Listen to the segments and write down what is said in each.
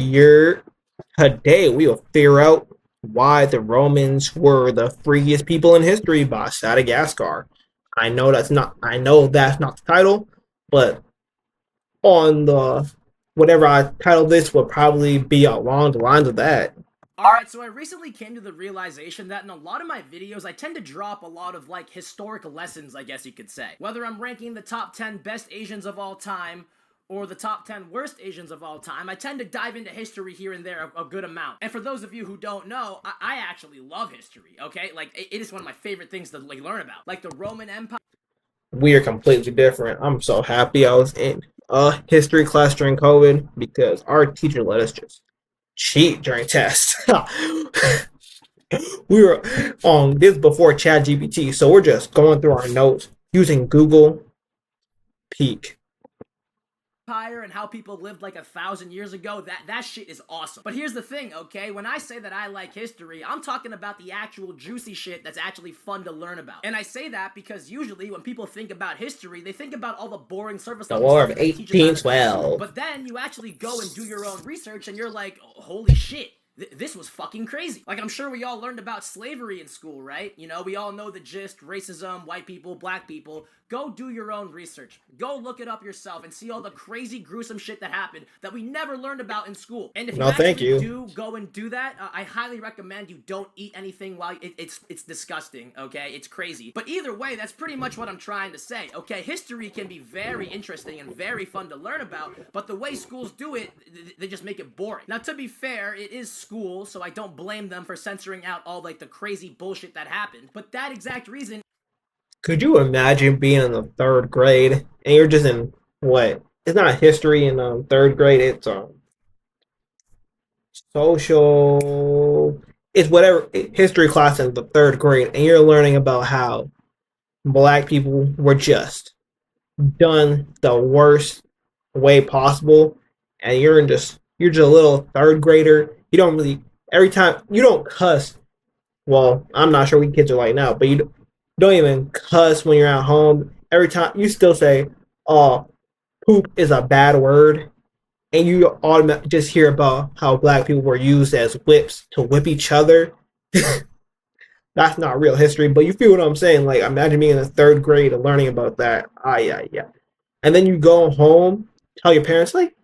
Here today we will figure out why the Romans were the freest people in history by Madagascar. I know that's not the title, but on the whatever I title this would probably be along the lines of that. Alright, so I recently came to the realization that in a lot of my videos, I tend to drop a lot of, like, historic lessons, I guess you could say. Whether I'm ranking the top 10 best Asians of all time, or the top 10 worst Asians of all time, I tend to dive into history here and there a good amount. And for those of you who don't know, I actually love history, okay? Like, it is one of my favorite things to, like, learn about. Like, the Roman Empire. We are completely different. I'm so happy I was in a history class during COVID because our teacher let us just cheat during tests. We were on this before ChatGPT, so we're just going through our notes using Google Peak. And how people lived like 1,000 years ago, that shit is awesome. But here's the thing, okay? When I say that I like history, I'm talking about the actual juicy shit that's actually fun to learn about. And I say that because usually when people think about history, they think about all the boring surface The level War stuff of that they teach about 1812. but then you actually go and do your own research and you're like, oh, holy shit. This was fucking crazy. Like, I'm sure we all learned about slavery in school, right? You know, we all know the gist, racism, white people, black people. Go do your own research. Go look it up yourself and see all the crazy, gruesome shit that happened that we never learned about in school. And if you No, thank actually you. do go and do that, I highly recommend you don't eat anything while it's disgusting, okay? It's crazy. But either way, that's pretty much what I'm trying to say, okay? History can be very interesting and very fun to learn about, but the way schools do it, they just make it boring. Now, to be fair, it is school, so I don't blame them for censoring out all, like, the crazy bullshit that happened. But that exact reason. Could you imagine being in the third grade and you're just in what? It's not history in third grade. It's social. It's whatever history class in the third grade, and you're learning about how black people were just done the worst way possible, and you're just a little third grader. You don't really every time you don't cuss. Well, I'm not sure what kids are like now, but you don't even cuss when you're at home. Every time you still say, "Oh, poop is a bad word," and you automatically just hear about how black people were used as whips to whip each other. That's not real history, but you feel what I'm saying. Like, imagine being in the third grade and learning about that. Ah, yeah, yeah. And then you go home, tell your parents, like,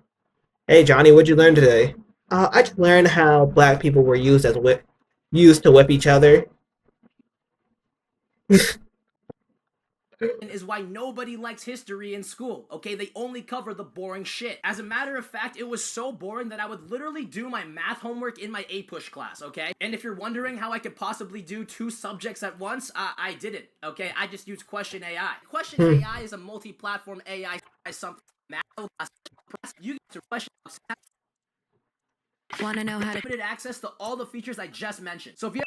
"Hey, Johnny, what'd you learn today?" I just learned how black people were used to whip each other. Is why nobody likes history in school, okay? They only cover the boring shit. As a matter of fact, it was so boring that I would literally do my math homework in my A-push class, okay? And if you're wondering how I could possibly do two subjects at once, I didn't, okay? I just used Question AI. Question AI is a multi-platform AI something. You get to question. Want to know how to limited access to all the features I just mentioned. So if you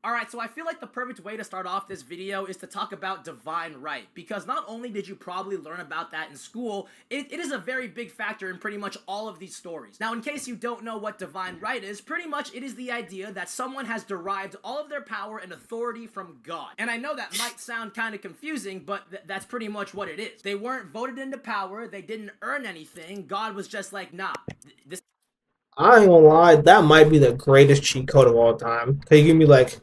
Alright, so I feel like the perfect way to start off this video is to talk about divine right, because not only did you probably learn about that in school, it is a very big factor in pretty much all of these stories. Now, in case you don't know what divine right is, pretty much it is the idea that someone has derived all of their power and authority from God. And I know that might sound kind of confusing, but that's pretty much what it is. They weren't voted into power, they didn't earn anything, God was just like, nah, this. I ain't gonna lie, that might be the greatest cheat code of all time. Cause you give me like,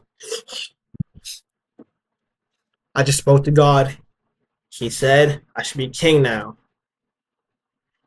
I just spoke to God. He said I should be king now,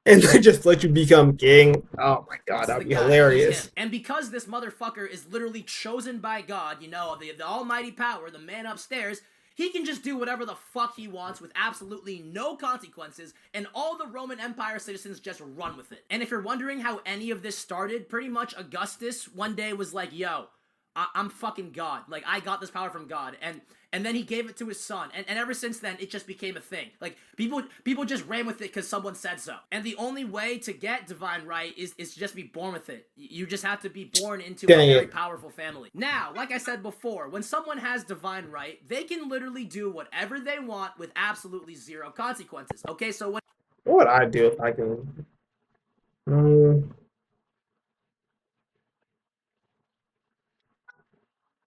and they just let you become king. Oh my god, that'd be hilarious. And because this motherfucker is literally chosen by God, you know, the almighty power, the man upstairs, he can just do whatever the fuck he wants with absolutely no consequences, and all the Roman Empire citizens just run with it. And if you're wondering how any of this started, pretty much Augustus one day was like, yo, I'm fucking God. Like, I got this power from God. And then he gave it to his son. And ever since then, it just became a thing. Like, people just ran with it because someone said so. And the only way to get divine right is to just be born with it. You just have to be born into a very powerful family. Now, like I said before, when someone has divine right, they can literally do whatever they want with absolutely zero consequences. Okay, so what would I do if I can?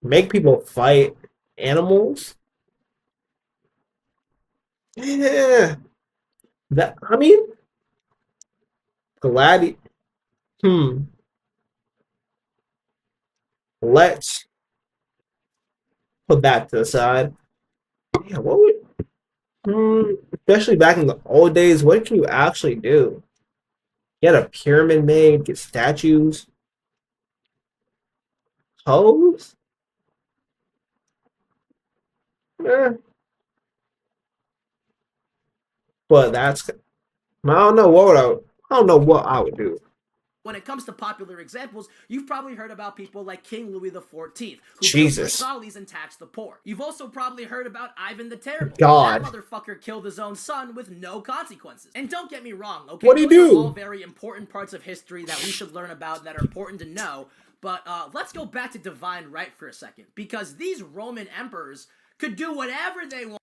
Make people fight animals? Yeah. That I mean, gladi Hmm. Let's put that to the side. Yeah, what would especially back in the old days, what can you actually do? Get a pyramid made, get statues, pose? Eh, but that's I don't know what would I don't know what I would do. When it comes to popular examples, you've probably heard about people like King Louis XIV, who built Jesus. Versailles and taxed the poor. You've also probably heard about Ivan the Terrible. That God. motherfucker killed his own son with no consequences. And don't get me wrong, okay? What do you Those are all do? very important parts of history that we should learn about, that are important to know. But let's go back to divine right for a second, because these Roman emperors could do whatever they want.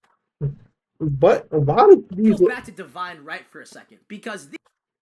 But why do these Go back to divine right for a second, because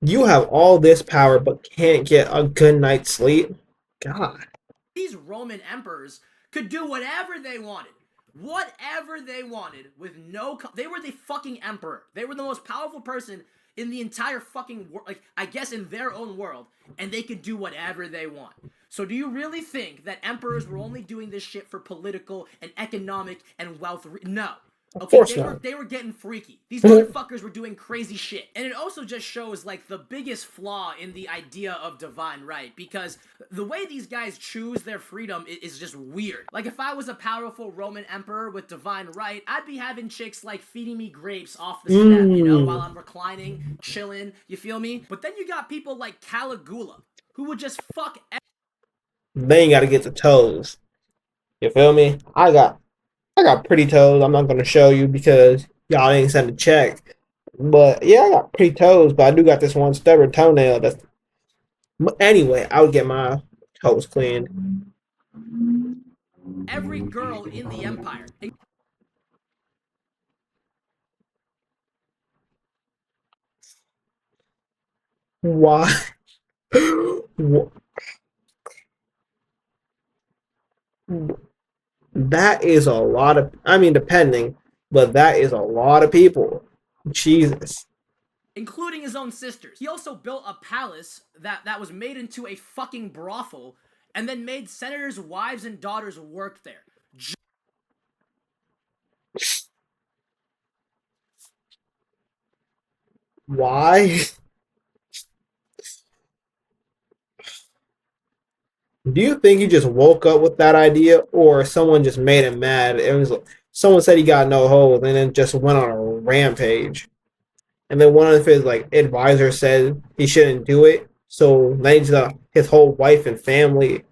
you have all this power but can't get a good night's sleep? God. these Roman emperors could do whatever they wanted. Whatever they wanted with no. They were the fucking emperor. They were the most powerful person in the entire fucking world. Like, I guess in their own world. And they could do whatever they want. So do you really think that emperors were only doing this shit for political and economic and wealth? No. Of Okay, course not. they were getting freaky. These motherfuckers were doing crazy shit. And it also just shows, like, the biggest flaw in the idea of divine right, because the way these guys choose their freedom is just weird. Like, if I was a powerful Roman emperor with divine right, I'd be having chicks, like, feeding me grapes off the step, you know, while I'm reclining, chilling, you feel me? But then you got people like Caligula, who would just fuck. They ain't gotta get the toes. You feel me? I got pretty toes. I'm not gonna show you because y'all ain't sent a check. But yeah, I got pretty toes, but I do got this one stubborn toenail. That's anyway. I would get my toes cleaned. Every girl in the empire. Why? That is a lot of. I mean, depending, but that is a lot of people. Jesus. Including his own sisters. He also built a palace that was made into a fucking brothel, and then made senators' wives and daughters work there. Why? Do you think he just woke up with that idea, or someone just made him mad? It was someone said he got no holes, and then just went on a rampage. And then one of his like advisors said he shouldn't do it. So then he's got his whole wife and family,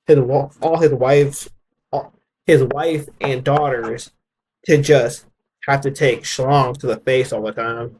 his all his wife and daughters, to just have to take schlongs to the face all the time.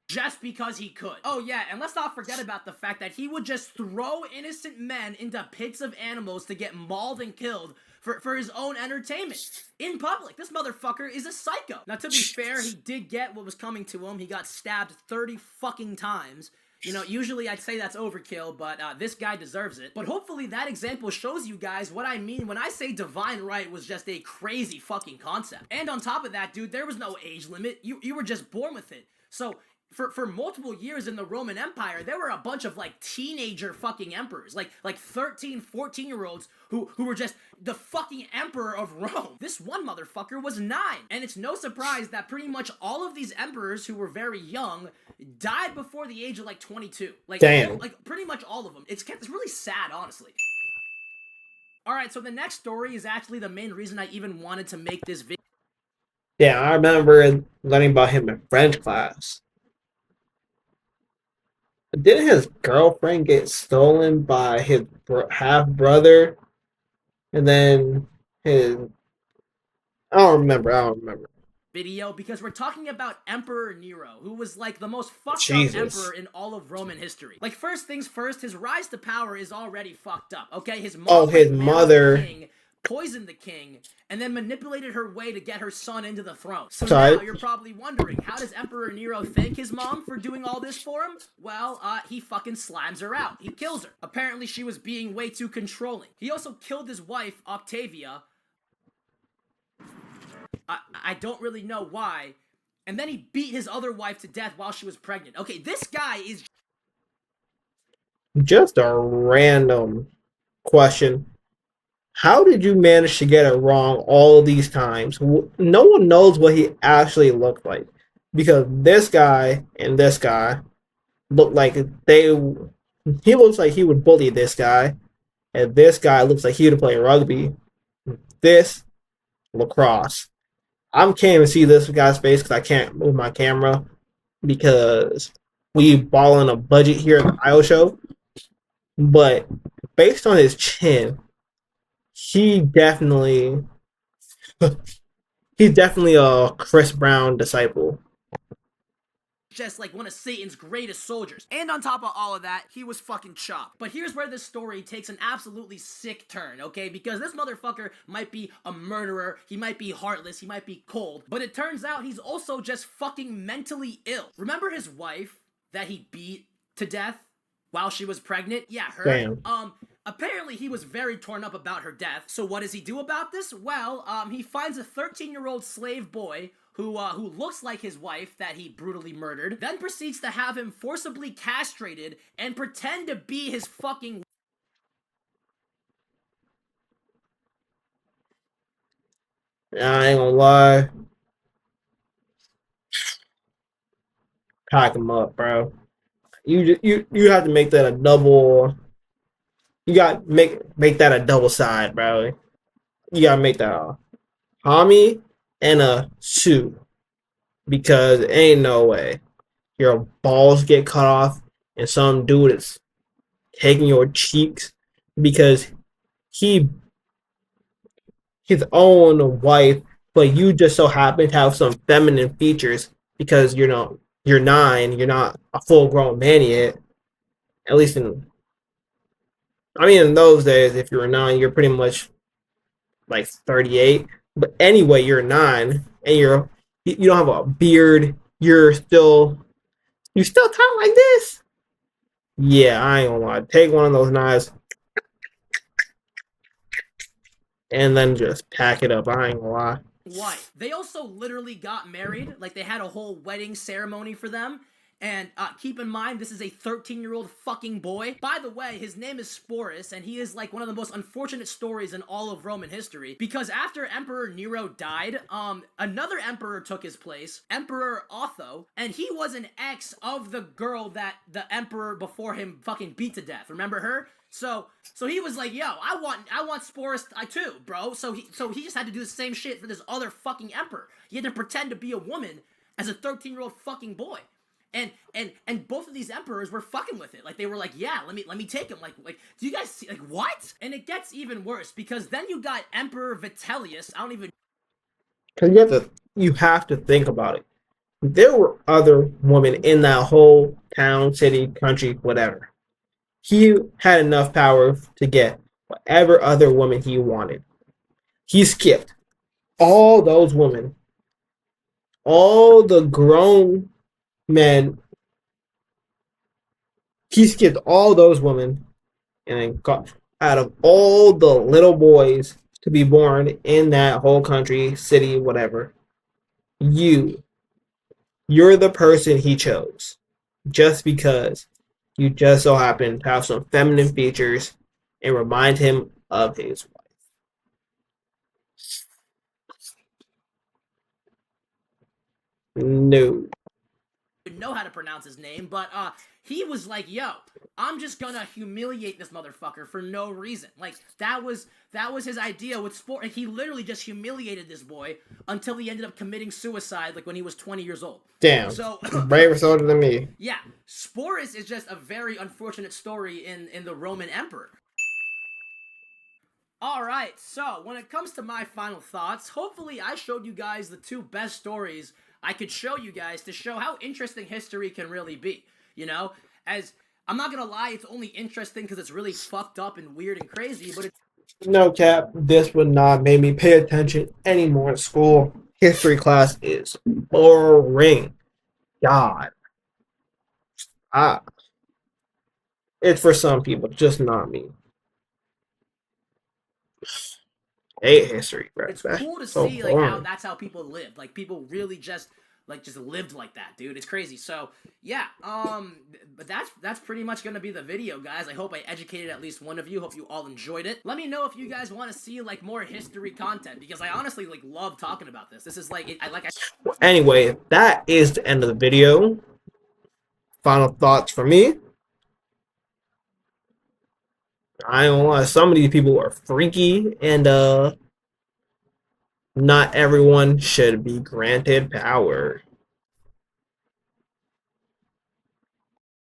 Just because he could. Oh yeah, and let's not forget about the fact that he would just throw innocent men into pits of animals to get mauled and killed for his own entertainment. In public. This motherfucker is a psycho. Now, to be fair, he did get what was coming to him. He got stabbed 30 fucking times. You know, usually I'd say that's overkill, but this guy deserves it. But hopefully that example shows you guys what I mean when I say divine right was just a crazy fucking concept. And on top of that, dude, there was no age limit. You were just born with it. So for multiple years in the Roman Empire, there were a bunch of like teenager fucking emperors, like 13, 14-year-olds who were just the fucking emperor of Rome. This one motherfucker was 9. And it's no surprise that pretty much all of these emperors who were very young died before the age of like 22. Damn. Like pretty much all of them. It's really sad, honestly. Alright, so the next story is actually the main reason I even wanted to make this video. Yeah, I remember learning about him in French class. Didn't his girlfriend get stolen by his half brother? And then his I don't remember. Video, because we're talking about Emperor Nero, who was like the most fucked up Jesus. emperor in all of Roman history. Like, first things first, his rise to power is already fucked up, okay? His mom, Oh, his mother. the king, poisoned the king, and then manipulated her way to get her son into the throne. So Sorry. now you're probably wondering, how does Emperor Nero thank his mom for doing all this for him? Well, he fucking slams her out. He kills her. Apparently she was being way too controlling. He also killed his wife, Octavia. I don't really know why. And then he beat his other wife to death while she was pregnant. Okay, this guy is Just a random question. How did you manage to get it wrong all of these times? No one knows what he actually looked like because this guy and this guy look like they. He looks like he would bully this guy, and this guy looks like he would play rugby. This lacrosse. I can't even see this guy's face because I can't move my camera because we ball on a budget here at the IO show. But based on his chin, he definitely he's definitely a Chris Brown disciple. Just like one of Satan's greatest soldiers. And on top of all of that, he was fucking chopped. But here's where this story takes an absolutely sick turn, okay? Because this motherfucker might be a murderer, he might be heartless, he might be cold, but it turns out he's also just fucking mentally ill. Remember his wife that he beat to death while she was pregnant? Yeah, her. Damn. Apparently he was very torn up about her death. So what does he do about this? Well, he finds a 13-year-old slave boy who looks like his wife that he brutally murdered, then proceeds to have him forcibly castrated and pretend to be his fucking. I ain't gonna lie. Pack him up, bro. You have to make that a double. You got make that a double side, bro. You gotta make that a Hami and a Sue because ain't no way your balls get cut off and some dude is taking your cheeks because he his own wife, but you just so happen to have some feminine features because you're 9, you're not a full grown man yet. At least in those days, if you were 9, you're pretty much like 38. But anyway, you're 9 and you don't have a beard. You still talk like this. Yeah, I ain't gonna lie. Take one of those knives and then just pack it up. I ain't gonna lie. Wife. They also literally got married. Like, they had a whole wedding ceremony for them. And keep in mind, this is a 13-year-old fucking boy. By the way, his name is Sporus, and he is like one of the most unfortunate stories in all of Roman history. Because after Emperor Nero died, another emperor took his place, Emperor Otho, and he was an ex of the girl that the emperor before him fucking beat to death. Remember her? So he was like, yo, I want Sporus too, bro. So he just had to do the same shit for this other fucking emperor. He had to pretend to be a woman as a 13-year-old fucking boy. And both of these emperors were fucking with it. Like, they were like, yeah, let me take him. Like do you guys see, like, what? And it gets even worse because then you got Emperor Vitellius. I don't even. Because you have to think about it. There were other women in that whole town, city, country, whatever. He had enough power to get whatever other woman he wanted. He skipped all those women, all the grown men. He skipped all those women and then got out of all the little boys to be born in that whole country, city, whatever. You, you're the person he chose just because you just so happen to have some feminine features and remind him of his wife. No. Know how to pronounce his name, but he was like, yo, I'm just gonna humiliate this motherfucker for no reason. Like, that was his idea with sport. Like, he literally just humiliated this boy until he ended up committing suicide, like, when he was 20 years old. Damn. So Braver soldier than me. yeah, Sporus is just a very unfortunate story in the Roman Emperor. Alright, so when it comes to my final thoughts, hopefully I showed you guys the two best stories I could show you guys to show how interesting history can really be. You know, as I'm not gonna lie, it's only interesting because it's really fucked up and weird and crazy, but it's No cap, this would not make me pay attention anymore in school. History class is boring. God. I, it's for some people, just not me. Hate history, bro. it's That's cool to so see like how boring. that's how people lived. Like, people really just like just lived like that, dude. It's crazy. So yeah, but that's pretty much gonna be the video, guys. I hope I educated at least one of you. Hope you all enjoyed it. Let me know if you guys want to see like more history content, because I honestly like love talking about this. This is like Well, anyway, that is the end of the video. Final thoughts for me. I don't lie, some of these people are freaky, and not everyone should be granted power.